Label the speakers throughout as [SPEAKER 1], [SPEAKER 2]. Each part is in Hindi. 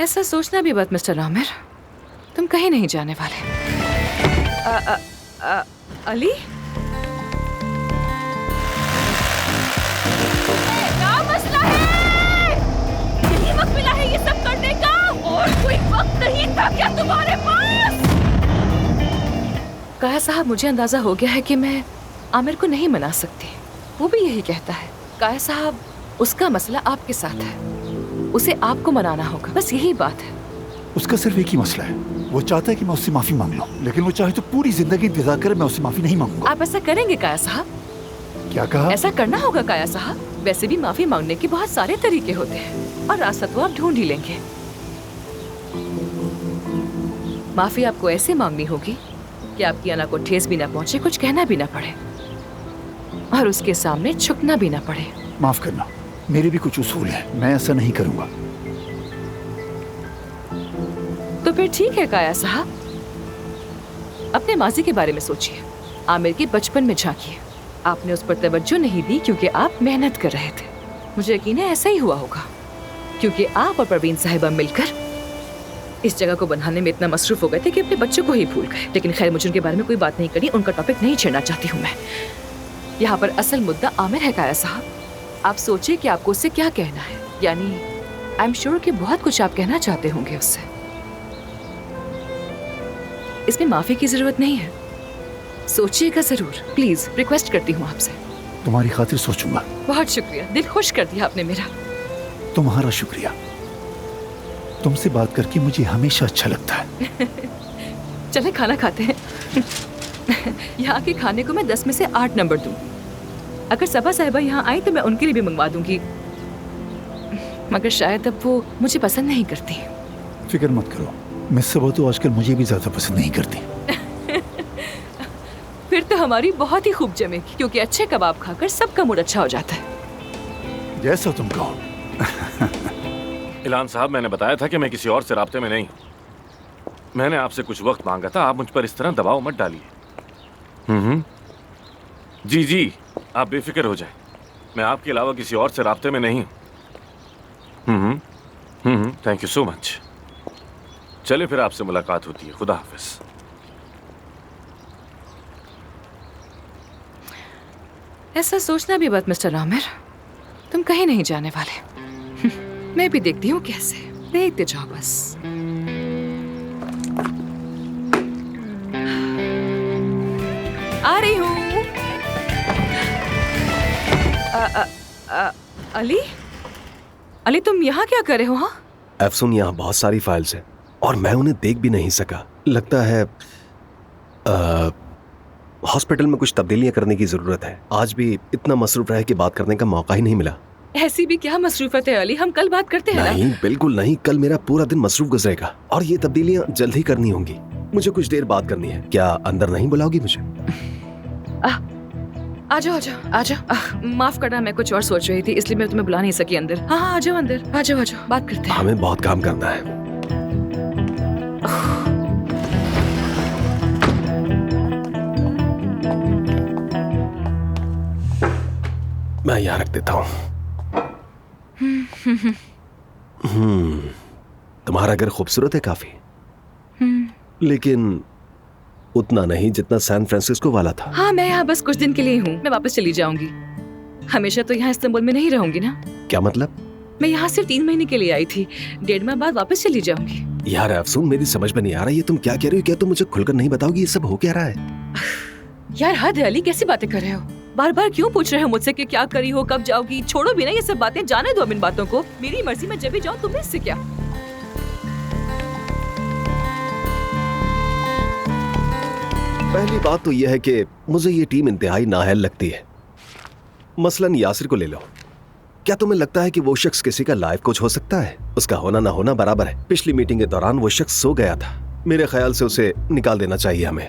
[SPEAKER 1] ऐसा सोचना भी मत मिस्टर आमिर, तुम कहीं नहीं जाने वाले। अली, क्या मसला है? यही वक्त मिला है ये सब करने का, और कोई वक्त नहीं था क्या तुम्हारे पास? काया साहब, मुझे अंदाजा हो गया है कि मैं आमिर को नहीं मना सकती। वो भी यही कहता है। काया साहब, उसका मसला आपके साथ है, उसे आपको मनाना होगा, बस यही बात है।
[SPEAKER 2] उसका सिर्फ एक ही मसला है, वो चाहता है कि मैं उससे माफी मांग लूं, लेकिन वो चाहे तो पूरी जिंदगी इंतजार करे, मैं उससे माफी नहीं मांगूंगा।
[SPEAKER 1] आप ऐसा करेंगे काया साहब?
[SPEAKER 2] क्या कहा?
[SPEAKER 1] ऐसा करना होगा काया साहब। वैसे भी माफी मांगने के बहुत सारे तरीके होते हैं, और रास्ता तो आप ढूंढ ही लेंगे। माफी आपको ऐसे मांगनी होगी कि आपकी अना को ठेस भी ना पहुंचे, कुछ कहना भी ना पड़े, और उसके सामने झुकना भी ना पड़े।
[SPEAKER 2] माफ करना, मेरे भी कुछ उसूल हैं, मैं ऐसा नहीं करूंगा।
[SPEAKER 1] तो फिर ठीक है काया साहब, अपने माजी के बारे में सोचिए, आमिर के बचपन में झांकिए। आपने उस पर तवज्जो नहीं दी क्योंकि आप मेहनत कर रहे थे। मुझे यकीन है ऐसा ही हुआ होगा, क्योंकि आप और परवीन साहिबा मिलकर इस जगह को बनाने में इतना मसरूफ हो गए थे कि अपने बच्चों को ही भूल गए। लेकिन खैर, मुझे उनके बारे में कोई बात नहीं करनी, उनका टॉपिक नहीं छेड़ना चाहती हूँ मैं। यहाँ पर असल मुद्दा आमिर है काया साहब। आप सोचिए कि आपको उससे क्या कहना है, यानी आई एम श्योर कि बहुत कुछ आप कहना चाहते होंगे उससे। इसमें माफी की जरूरत नहीं है, सोचिएगा जरूर, प्लीज रिक्वेस्ट करती हूँ आपसे।
[SPEAKER 2] तुम्हारी खातिर सोचूंगा।
[SPEAKER 1] बहुत शुक्रिया, दिल खुश कर दिया आपने मेरा।
[SPEAKER 2] तुम्हारा शुक्रिया, तुमसे बात करके मुझे हमेशा अच्छा लगता है।
[SPEAKER 1] चले खाना खाते हैं। यहाँ के खाने को मैं 10 में से 8 नंबर दूँ। अगर सबा साहिबा यहाँ आई तो मैं उनके लिए भी मंगवा दूंगी, मगर शायद अब वो मुझे पसंद नहीं करती।
[SPEAKER 2] फिक्र मत करो, मिस सबा तो आजकल मुझे भी ज्यादा पसंद नहीं करती।
[SPEAKER 1] फिर तो हमारी बहुत ही खूब जमेगी, क्योंकि अच्छे कबाब खाकर सबका मूड अच्छा हो जाता है।
[SPEAKER 2] जैसा तुम कहो।
[SPEAKER 3] इलान साहब, मैंने बताया था कि मैं किसी और से राब्ते में नहीं हूँ। मैंने आपसे कुछ वक्त मांगा था, आप मुझ पर इस तरह दबाव मत डालिए। जी जी, आप बेफिक्र हो जाएं, मैं आपके अलावा किसी और से राब्ते में नहीं हूँ। Thank you so much. चले फिर, आपसे मुलाकात होती है। खुदा हाफिज।
[SPEAKER 1] ऐसा सोचना भी मत मिस्टर आमिर, तुम कहीं नहीं जाने वाले। मैं भी देखती हूँ कैसे, देखते जाओ बस। आ रही हूँ। अली, अली तुम यहाँ क्या कर रहे हो? हाँ
[SPEAKER 4] अफसून, यहाँ बहुत सारी फाइल्स हैं और मैं उन्हें देख भी नहीं सका। लगता है हॉस्पिटल में कुछ तब्दीलियां करने की जरूरत है। आज भी इतना मसरूफ रहे कि बात करने का मौका ही नहीं मिला।
[SPEAKER 1] ऐसी भी क्या मसरूफत है अली, हम कल बात करते हैं।
[SPEAKER 4] नहीं, बिल्कुल नहीं, कल मेरा पूरा दिन मसरूफ गुजरेगा और ये तब्दीलियां जल्द ही करनी होंगी। मुझे कुछ देर बात करनी है। क्या अंदर नहीं बुलाओगी मुझे?
[SPEAKER 1] आ जाओ आ जाओ। माफ करना, मैं कुछ और सोच रही थी, इसलिए मैं तुम्हें बुला नहीं सकी अंदर। हाँ आ जाओ अंदर, आ जाओ बात करते हैं।
[SPEAKER 4] हमें बहुत काम करना है। मैं यहाँ रख देता हूँ। तुम्हारा घर खूबसूरत है काफी, लेकिन उतना नहीं जितना सैन फ्रांसिस्को वाला था।
[SPEAKER 1] हाँ, मैं यहाँ बस कुछ दिन के लिए हूँ, मैं वापस चली जाऊंगी। हमेशा तो यहाँ इस्तांबुल में नहीं रहूंगी ना।
[SPEAKER 4] क्या मतलब? मैं
[SPEAKER 1] यहाँ सिर्फ 3 महीने के लिए आई थी, 1.5 माह बाद वापस चली जाऊंगी।
[SPEAKER 4] यार अफसून, मेरी समझ में नहीं आ रहा ये तुम क्या कह रही हो। क्या तुम मुझे खुलकर नहीं बताओगी ये सब हो क्या रहा है?
[SPEAKER 1] यार हद है अली, कैसी बातें कर रहे हो? बार बार क्यों पूछ रहे हो मुझसे कि क्या करी हो, कब जाओगी? छोड़ो भी ना ये सब बातें, जाने दो अब इन बातों को। मेरी मर्जी में जब भी जाऊँ, तुम्हें इससे क्या?
[SPEAKER 4] पहली बात तो यह है कि मुझे ये टीम इंतहाई नाअहल लगती है। मसलन यासिर को ले लो। क्या तुम्हें लगता है कि वो शख्स किसी का लाइफ कोच हो सकता है? उसका होना ना होना बराबर है। पिछली मीटिंग के दौरान वो शख्स सो गया था। मेरे ख्याल से उसे निकाल देना चाहिए हमें।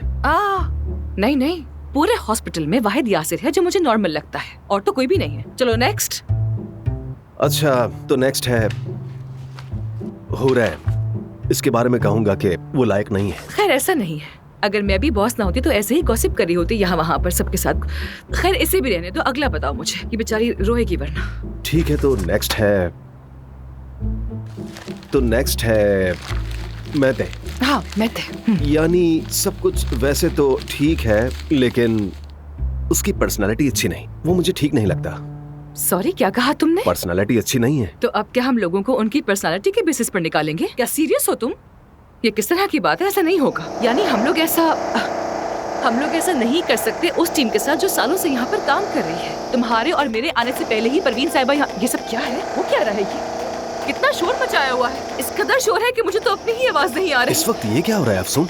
[SPEAKER 1] नहीं, पूरे हॉस्पिटल में वाहिद यासिर है जो मुझे नॉर्मल लगता है, और तो कोई भी नहीं है। चलो नेक्स्ट।
[SPEAKER 4] अच्छा, तो नेक्स्ट है हुरैम। इसके बारे में कहूंगा कि वो लायक नहीं है।
[SPEAKER 1] खैर ऐसा नहीं है, अगर मैं भी बॉस ना होती तो ऐसे ही गॉसिप करी होती यहाँ वहाँ पर सबके साथ। खैर इसे भी रहने दो, अगला बताओ मुझे, ये बेचारी रोएगी वरना।
[SPEAKER 4] ठीक है, तो नेक्स्ट है तो नेक्स्ट है मैते।
[SPEAKER 1] हाँ मैं थे।
[SPEAKER 4] यानी सब कुछ वैसे तो ठीक है, लेकिन उसकी पर्सनालिटी अच्छी नहीं। वो मुझे ठीक नहीं लगता।
[SPEAKER 1] सॉरी, क्या कहा तुमने?
[SPEAKER 4] पर्सनालिटी अच्छी नहीं है।
[SPEAKER 1] तो अब क्या हम लोगों को उनकी पर्सनालिटी के बेसिस पर निकालेंगे? क्या सीरियस हो तुम? ये किस तरह की बात है? ऐसा नहीं होगा। यानी हम लोग ऐसा नहीं कर सकते उस टीम के साथ जो सालों से यहाँ पर काम कर रही है। तुम्हारे और मेरे आने से पहले ही परवीन साहिबा यहाँ। ये सब क्या है? वो क्या रहा है ये? कितना शोर मचाया हुआ है। इस कदर शोर है कि मुझे तो अपनी ही आवाज नहीं आ रही।
[SPEAKER 4] इस वक्त ये क्या हो रहा है अफसून?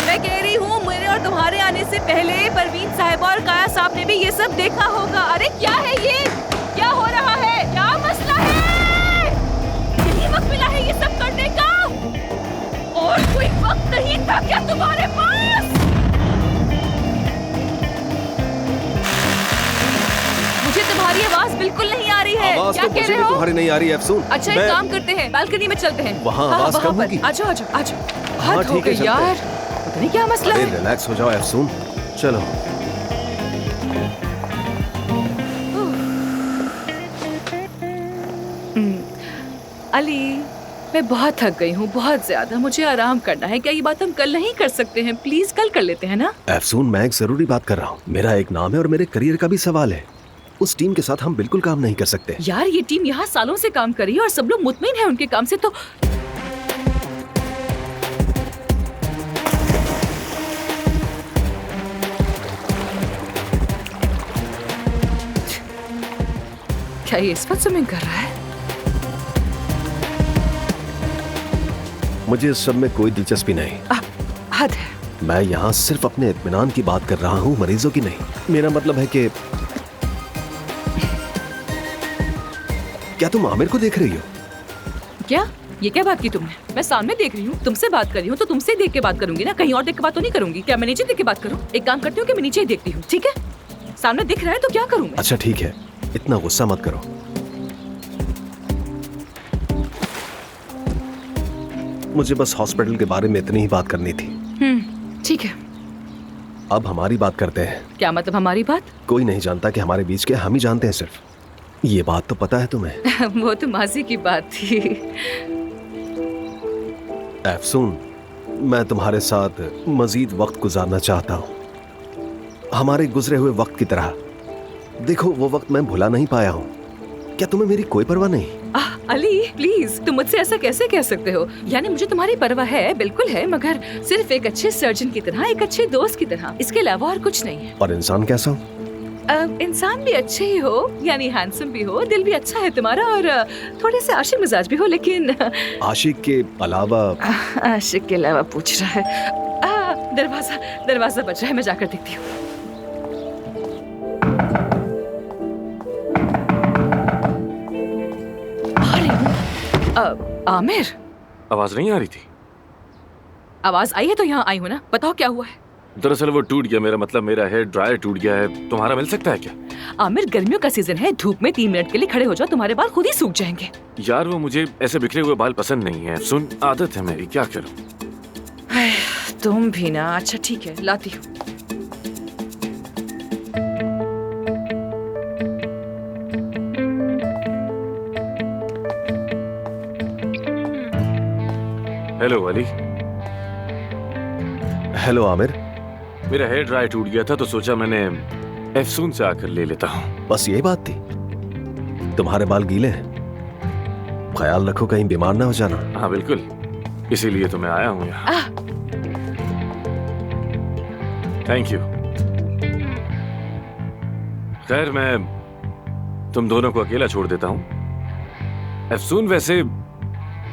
[SPEAKER 1] मैं कह रही हूँ मेरे और तुम्हारे आने से पहले परवीन साहिबा और काया साहब ने भी ये सब देखा होगा। अरे क्या है ये? क्या हो रहा है? क्या मसला है? यही वक्त मिला है ये सब करने का? और कोई वक्त नहीं था क्या तुम्हारे पास? मुझे तुम्हारी आवाज बिल्कुल नहीं आ रही है।
[SPEAKER 4] आवाज
[SPEAKER 1] क्या
[SPEAKER 4] तो
[SPEAKER 1] कह
[SPEAKER 4] मुझे
[SPEAKER 1] रहे
[SPEAKER 4] भी
[SPEAKER 1] हो?
[SPEAKER 4] तुम्हारी नहीं आ रही है अफसून।
[SPEAKER 1] अच्छा एक काम करते हैं, बालकनी में चलते हैं।
[SPEAKER 4] वहाँ
[SPEAKER 1] हाँ,
[SPEAKER 4] आवाज
[SPEAKER 1] वहाँ
[SPEAKER 4] कम
[SPEAKER 1] पर।
[SPEAKER 4] होगी।
[SPEAKER 1] आजो आजो आजो।
[SPEAKER 4] हाँ,
[SPEAKER 1] हद हो
[SPEAKER 4] ठीक है,
[SPEAKER 1] गई
[SPEAKER 4] चलते
[SPEAKER 1] यार।
[SPEAKER 4] हैं।
[SPEAKER 1] पता नहीं क्या मसला
[SPEAKER 4] अरे
[SPEAKER 1] है।
[SPEAKER 4] रिलैक्स हो जाओ अफसून, चलो।
[SPEAKER 1] अली, मैं बहुत थक गई हूँ, बहुत ज्यादा। मुझे आराम करना है। क्या ये बात हम कल नहीं कर सकते हैं? प्लीज कल कर लेते हैं ना?
[SPEAKER 4] अफसून, मैं एक जरूरी बात कर रहा हूँ। मेरा एक नाम है और मेरे करियर का भी सवाल है। उस टीम के साथ हम बिल्कुल काम नहीं कर सकते।
[SPEAKER 1] यार ये टीम यहाँ सालों से काम कर रही है और सब लोग मुतमिन है उनके काम से। तो क्या ये इस वक्त स्विमिंग कर रहा है?
[SPEAKER 4] मुझे इस सब में कोई दिलचस्पी नहीं।
[SPEAKER 1] हद है।
[SPEAKER 4] मैं यहाँ सिर्फ अपने इत्मीनान की बात कर रहा हूँ, मरीजों की नहीं। मेरा मतलब है कि क्या तुम आमिर को देख रही हो?
[SPEAKER 1] क्या? ये क्या बात की तुमने? मैं सामने देख रही हूँ, तुमसे बात कर रही हूँ, तो तुमसे देख के बात करूंगी ना, कहीं और देख के बात तो नहीं करूंगी। क्या मैं नीचे देख के बात करूँ? एक काम करती हूँ कि मैं नीचे ही देखती हूँ, ठीक है? सामने दिख रहा है तो क्या करूँ मैं?
[SPEAKER 4] अच्छा ठीक है, इतना गुस्सा मत करो। मुझे बस हॉस्पिटल के बारे में इतनी ही बात करनी थी।
[SPEAKER 1] ठीक है।
[SPEAKER 4] अब हमारी बात करते हैं।
[SPEAKER 1] क्या मतलब हमारी बात?
[SPEAKER 4] कोई नहीं जानता कि हमारे बीच क्या, हम ही जानते हैं सिर्फ। ये बात तो पता है तुम्हें।
[SPEAKER 1] वो तो माजी की बात थी।
[SPEAKER 4] अफसून, मैं तुम्हारे साथ मजीद वक्त गुजारना चाहता हूँ, हमारे गुजरे हुए वक्त की तरह। देखो, वो वक्त मैं भुला नहीं पाया हूँ। क्या तुम्हें मेरी कोई परवाह नहीं?
[SPEAKER 1] अली प्लीज, तुम मुझसे ऐसा कैसे कह सकते हो? यानी मुझे तुम्हारी परवाह है, बिल्कुल है, मगर सिर्फ एक अच्छे सर्जन की तरह, एक अच्छे दोस्त की तरह। इसके अलावा और कुछ नहीं है।
[SPEAKER 4] और इंसान कैसा हो?
[SPEAKER 1] इंसान भी अच्छे ही हो, यानी हैंडसम भी हो, दिल भी अच्छा है तुम्हारा, और थोड़े से आशिक मिजाज भी हो। लेकिन
[SPEAKER 4] आशिक के अलावा?
[SPEAKER 1] आशिक के अलावा पूछ रहा है। दरवाजा बज रहा है, मैं जाकर देखती हूँ। आमिर,
[SPEAKER 3] आवाज नहीं आ रही थी?
[SPEAKER 1] आवाज आई है तो यहाँ आई हूँ ना। बताओ क्या हुआ है?
[SPEAKER 3] दरअसल वो टूट गया, मेरा मतलब मेरा हेयर ड्रायर टूट गया है। तुम्हारा मिल सकता है क्या?
[SPEAKER 1] आमिर, गर्मियों का सीजन है, धूप में 3 मिनट के लिए खड़े हो जाओ, तुम्हारे बाल खुद ही सूख जाएंगे।
[SPEAKER 3] यार वो मुझे ऐसे बिखरे हुए बाल पसंद नहीं है। सुन, आदत है मेरी, क्या करूं?
[SPEAKER 1] तुम भी ना। अच्छा ठीक है, लाती हूँ।
[SPEAKER 3] हेलो अली।
[SPEAKER 4] हेलो आमिर।
[SPEAKER 3] मेरा हेयर ड्रायर टूट गया था तो सोचा मैंने अफसून से आकर ले लेता हूँ।
[SPEAKER 4] बस यही बात थी? तुम्हारे बाल गीले हैं, ख्याल रखो कहीं बीमार ना हो जाना।
[SPEAKER 3] हाँ बिल्कुल, इसीलिए तो मैं आया हूँ यहाँ। Thank you. खैर, मैं तुम दोनों को अकेला छोड़ देता हूँ। अफसून, वैसे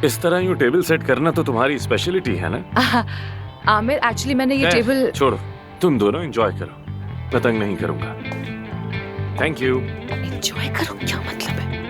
[SPEAKER 3] इस तरह यूं टेबल सेट करना तो तुम्हारी स्पेशलिटी है ना?
[SPEAKER 1] आमिर, एक्चुअली मैंने ये टेबल।
[SPEAKER 3] छोड़ो, तुम दोनों एंजॉय करो, मैं तंग नहीं करूंगा। Thank you.
[SPEAKER 1] एंजॉय करो क्या मतलब है?